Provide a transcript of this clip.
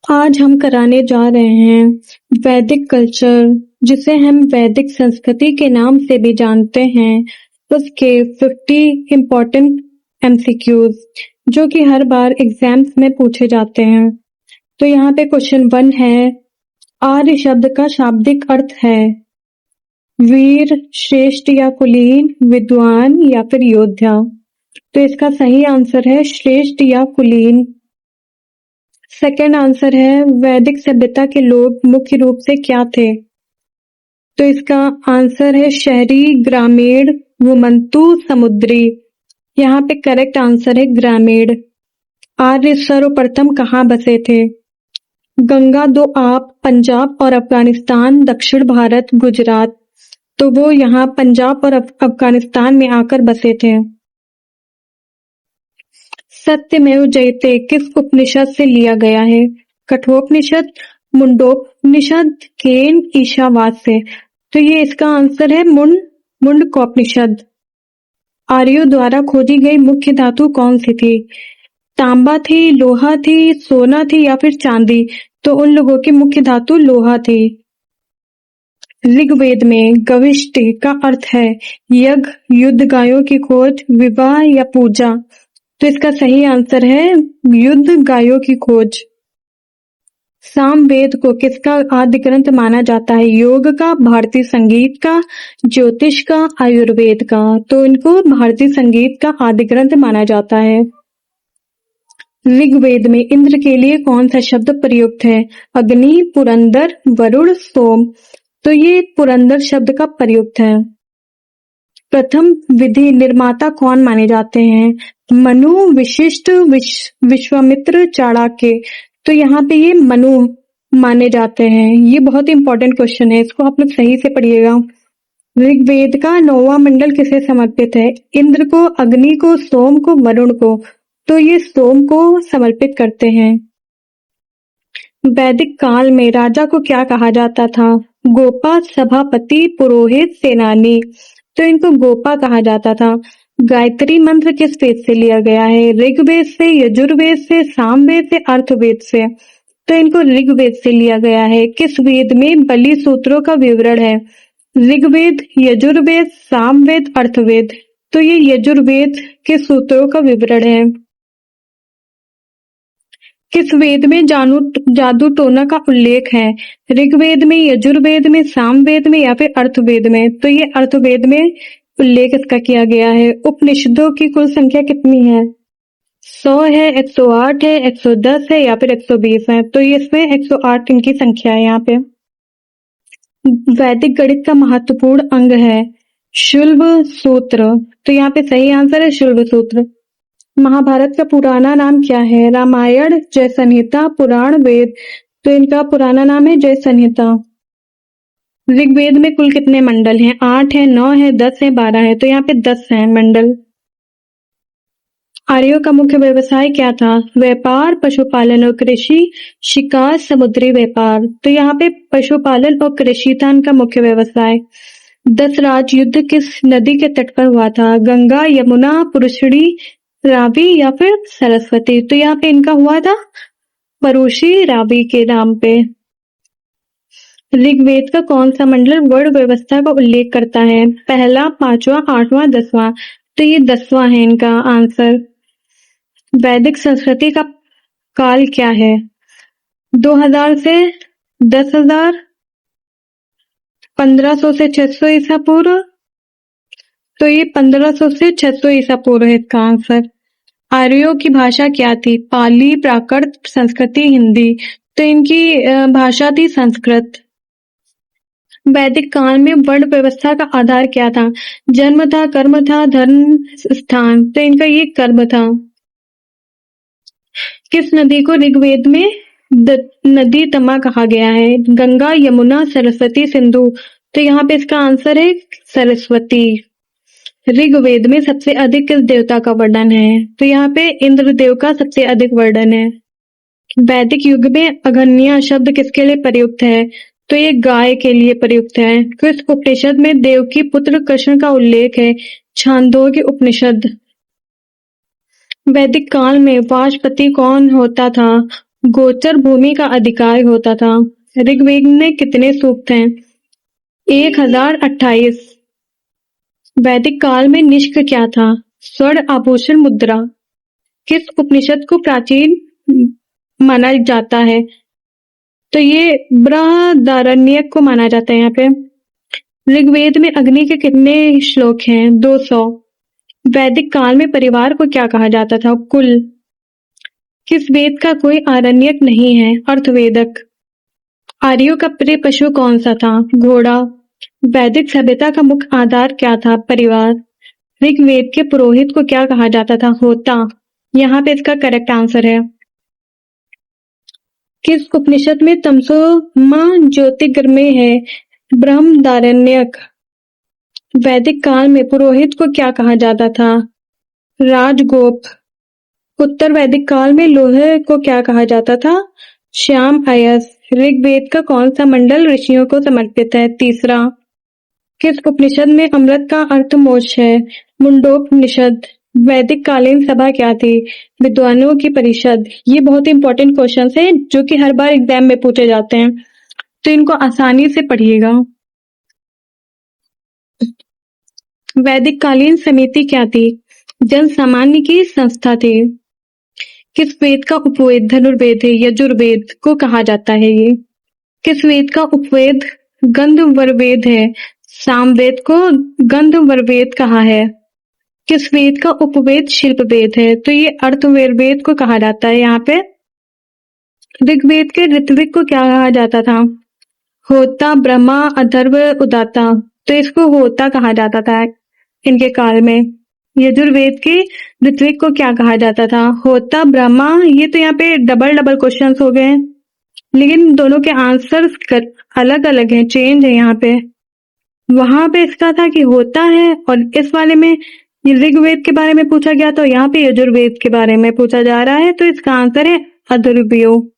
आज हम कराने जा रहे हैं वैदिक कल्चर, जिसे हम वैदिक संस्कृति के नाम से भी जानते हैं, उसके 50 इम्पोर्टेंट एमसीक्यूज जो कि हर बार एग्जाम्स में पूछे जाते हैं। तो यहाँ पे क्वेश्चन 1 है, आर्य शब्द का शाब्दिक अर्थ है वीर, श्रेष्ठ या कुलीन, विद्वान या फिर योद्धा। तो इसका सही आंसर है श्रेष्ठ या कुलीन। सेकंड आंसर है, वैदिक सभ्यता के लोग मुख्य रूप से क्या थे? तो इसका आंसर है शहरी, ग्रामीण, घुमंतु, समुद्री। यहाँ पे करेक्ट आंसर है ग्रामीण। आर्य सर्वप्रथम कहाँ बसे थे? गंगा दो आप, पंजाब और अफगानिस्तान, दक्षिण भारत, गुजरात। तो वो यहाँ पंजाब और अफगानिस्तान में आकर बसे थे। सत्यमेव जयते किस उपनिषद से लिया गया है? कठोपनिषद, मुंडोपनिषद, केन, ईशावास्य से। तो ये इसका आंसर है मुंडकोपनिषद। आर्यों द्वारा खोजी गई मुख्य धातु कौन सी थी? तांबा थी, लोहा थी, सोना थी या फिर चांदी। तो उन लोगों की मुख्य धातु लोहा थी। ऋग्वेद में गविष्टि का अर्थ है यज्ञ, युद्ध, गायों की खोज, विवाह या पूजा। तो इसका सही आंसर है युद्ध, गायों की खोज। सामवेद को किसका आदि ग्रंथ माना जाता है? योग का, भारतीय संगीत का, ज्योतिष का, आयुर्वेद का। तो इनको भारतीय संगीत का आदि ग्रंथ माना जाता है। ऋग्वेद में इंद्र के लिए कौन सा शब्द प्रयुक्त है? अग्नि, पुरंदर, वरुण, सोम। तो ये पुरंदर शब्द का प्रयुक्त है। प्रथम विधि निर्माता कौन माने जाते हैं? मनु, विशिष्ट, विश्वामित्र, चाणक्य। तो यहाँ पे ये मनु माने जाते हैं। ये बहुत इंपॉर्टेंट क्वेश्चन है, इसको आप लोग सही से पढ़िएगा। ऋग्वेद का 9वां मंडल किसे समर्पित है? इंद्र को, अग्नि को, सोम को, वरुण को। तो ये सोम को समर्पित करते हैं। वैदिक काल में राजा को क्या कहा जाता था? गोपा, सभापति, पुरोहित, सेनानी। तो इनको गोपा कहा जाता था। गायत्री मंत्र किस वेद से लिया गया है? ऋग्वेद से, यजुर्वेद से, सामवेद से, अर्थवेद से। तो इनको ऋग्वेद से लिया गया है। किस वेद में बलि सूत्रों का विवरण है? ऋग्वेद, यजुर्वेद, सामवेद, अर्थवेद। तो ये यजुर्वेद के सूत्रों का विवरण है। किस वेद में जादू टोना का उल्लेख है? ऋग्वेद में, यजुर्वेद में, सामवेद में या फिर अर्थवेद में। तो ये अर्थवेद में उल्लेख इसका किया गया है। उपनिषदों की कुल संख्या कितनी है? 100 है, 108 है, 110 है या फिर 120 है। तो ये इसमें 108 इनकी संख्या है। यहाँ पे वैदिक गणित का महत्वपूर्ण अंग है शुल्ब सूत्र। तो यहाँ पे सही आंसर है शुल्ब सूत्र। महाभारत का पुराना नाम क्या है? रामायण, जय संहिता, पुराण, वेद। तो इनका पुराना नाम है जय संहिता। ऋग्वेद में कुल कितने मंडल हैं? 8 है, 9 है, 10 है, 12 है। तो यहाँ पे 10 है मंडल। आर्यों का मुख्य व्यवसाय क्या था? व्यापार, पशुपालन और कृषि, शिकार, समुद्री व्यापार। तो यहाँ पे पशुपालन और कृषि था इनका मुख्य व्यवसाय। 10 राज युद्ध किस नदी के तट पर हुआ था? गंगा, यमुना, पुरुषड़ी, रावी या फिर सरस्वती। तो यहाँ पे इनका हुआ था परुषी रावी के नाम पे। ऋग्वेद का कौन सा मंडल वर्ण व्यवस्था का उल्लेख करता है? पहला, 5वां, 8वां, 10वां। तो ये 10वां है इनका आंसर। वैदिक संस्कृति का काल क्या है? 2000 से 10,000, 1500 से 600 ईसा पूर्व। तो ये 1500 से 600 ईसा पूर्व है इसका आंसर। आर्यों की भाषा क्या थी? पाली, प्राकृत, संस्कृति, हिंदी। तो इनकी भाषा थी संस्कृत। वैदिक काल में वर्ण व्यवस्था का आधार क्या था? जन्म था, कर्म था, धर्म, स्थान। तो इनका ये कर्म था। किस नदी को ऋग्वेद में नदी तमा कहा गया है? गंगा, यमुना, सरस्वती, सिंधु। तो यहाँ पे इसका आंसर है सरस्वती। ऋग्वेद में सबसे अधिक किस देवता का वर्णन है? तो यहाँ पे इंद्रदेव का सबसे अधिक वर्णन है। वैदिक युग में अगन्या शब्द किसके लिए प्रयुक्त है? तो ये गाय के लिए प्रयुक्त है। किस उपनिषद में देव की पुत्र कृष्ण का उल्लेख है? छांदोग्य उपनिषद। वैदिक काल में वाजपति कौन होता था? गोचर भूमि का अधिकार होता था। ऋग्वेद में कितने सूक्त हैं? 1028। वैदिक काल में निष्क क्या था? स्वर्ण आभूषण मुद्रा। किस उपनिषद को प्राचीन माना जाता है? तो ये बृहदारण्यक को माना जाता है यहाँ पे। ऋग्वेद में अग्नि के कितने श्लोक हैं? 200। वैदिक काल में परिवार को क्या कहा जाता था? कुल। किस वेद का कोई आरण्यक नहीं है? अर्थवेदक। आर्यों का प्रिय पशु कौन सा था? घोड़ा। वैदिक सभ्यता का मुख्य आधार क्या था? परिवार। ऋग्वेद के पुरोहित को क्या कहा जाता था? होता। यहाँ पे इसका करेक्ट आंसर है। किस उपनिषद में तमसो मा ज्योतिर्गमय है? बृहदारण्यक। वैदिक काल में पुरोहित को क्या कहा जाता था? राजगोप। उत्तर वैदिक काल में लोहे को क्या कहा जाता था? श्याम अयस। ऋग्वेद का कौन सा मंडल ऋषियों को समर्पित है? तीसरा। किस उपनिषद में अमृत का अर्थ मोक्ष है? मुंडोपनिषद। वैदिक कालीन सभा क्या थी? विद्वानों की परिषद। ये बहुत इंपॉर्टेंट क्वेश्चन है जो कि हर बार एग्जाम में पूछे जाते हैं, तो इनको आसानी से पढ़िएगा। वैदिक कालीन समिति क्या थी? जन सामान्य की संस्था थी। किस वेद का उपवेद धनुर्वेद है? यजुर्वेद को कहा जाता है ये। किस वेद का उपवेद गंधर्ववेद है? सामवेद को गंधर्ववेद कहा है। किस वेद का उपवेद शिल्पवेद है? तो ये अर्थवेद को कहा जाता है यहाँ पे। ऋग्वेद के ऋत्विक को क्या कहा जाता था? होता, ब्रह्मा, अथर्व, उदाता। तो इसको होता कहा जाता था इनके काल में। यजुर्वेद के ऋत्विक को क्या कहा जाता था? होता, ब्रह्मा। ये तो यहाँ पे डबल क्वेश्चंस हो गए हैं, लेकिन दोनों के आंसर्स अलग अलग हैं, चेंज है यहाँ पे। वहां पे इसका था कि होता है, और इस वाले में ऋग्वेद के बारे में पूछा गया, तो यहाँ पे यजुर्वेद के बारे में पूछा जा रहा है, तो इसका आंसर है अथर्ववेद।